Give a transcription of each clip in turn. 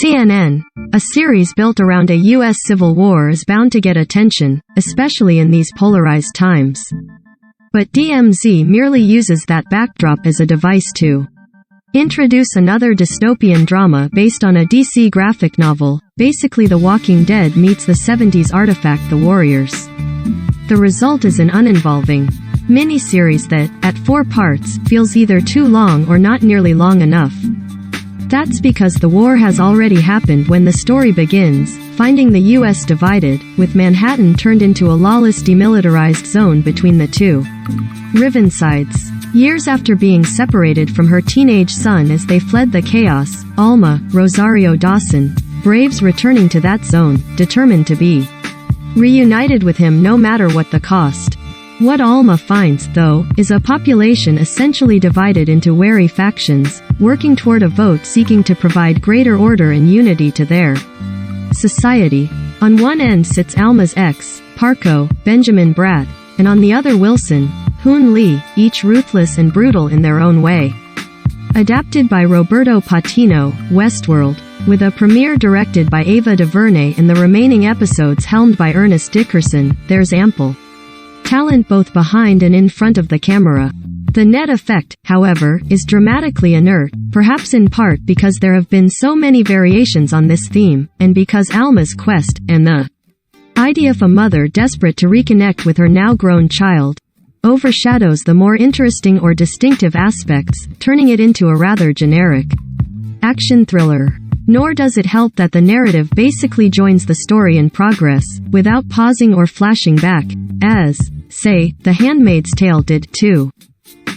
CNN, a series built around a U.S. Civil War, is bound to get attention, especially in these polarized times. But DMZ merely uses that backdrop as a device to introduce another dystopian drama based on a DC graphic novel, basically The Walking Dead meets the 70s artifact The Warriors. The result is an uninvolving miniseries that, at 4 parts, feels either too long or not nearly long enough. That's because the war has already happened when the story begins, finding the U.S. divided, with Manhattan turned into a lawless demilitarized zone between the two riven sides. Years after being separated from her teenage son as they fled the chaos, Alma, Rosario Dawson, braves returning to that zone, determined to be reunited with him no matter what the cost. What Alma finds, though, is a population essentially divided into wary factions, working toward a vote seeking to provide greater order and unity to their society. On one end sits Alma's ex, Parco, Benjamin Bratt, and on the other Wilson, Hoon Lee, each ruthless and brutal in their own way. Adapted by Roberto Patino, Westworld, with a premiere directed by Ava DuVernay and the remaining episodes helmed by Ernest Dickerson, there's ample talent both behind and in front of the camera. The net effect, however, is dramatically inert, perhaps in part because there have been so many variations on this theme, and because Alma's quest, and the idea of a mother desperate to reconnect with her now-grown child, overshadows the more interesting or distinctive aspects, turning it into a rather generic action thriller. Nor does it help that the narrative basically joins the story in progress, without pausing or flashing back, as, say, The Handmaid's Tale did, to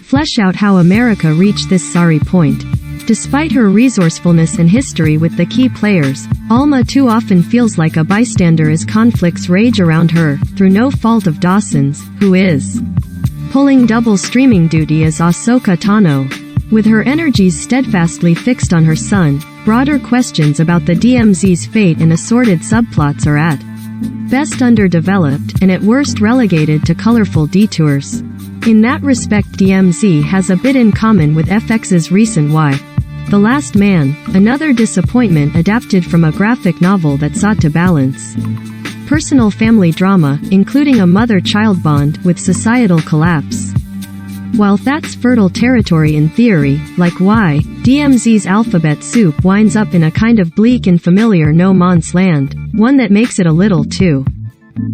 flesh out how America reached this sorry point. Despite her resourcefulness and history with the key players, Alma too often feels like a bystander as conflicts rage around her, through no fault of Dawson's, who is pulling double streaming duty as Ahsoka Tano. With her energies steadfastly fixed on her son, broader questions about the DMZ's fate and assorted subplots are at best underdeveloped, and at worst relegated to colorful detours. In that respect, DMZ has a bit in common with FX's recent Y: The Last Man, another disappointment adapted from a graphic novel that sought to balance personal family drama, including a mother-child bond, with societal collapse. While that's fertile territory in theory, like Y, DMZ's alphabet soup winds up in a kind of bleak and familiar no-man's land, one that makes it a little too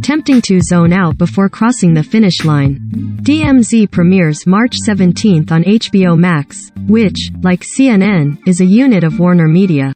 tempting to zone out before crossing the finish line. DMZ premieres March 17 on HBO Max, which, like CNN, is a unit of Warner Media.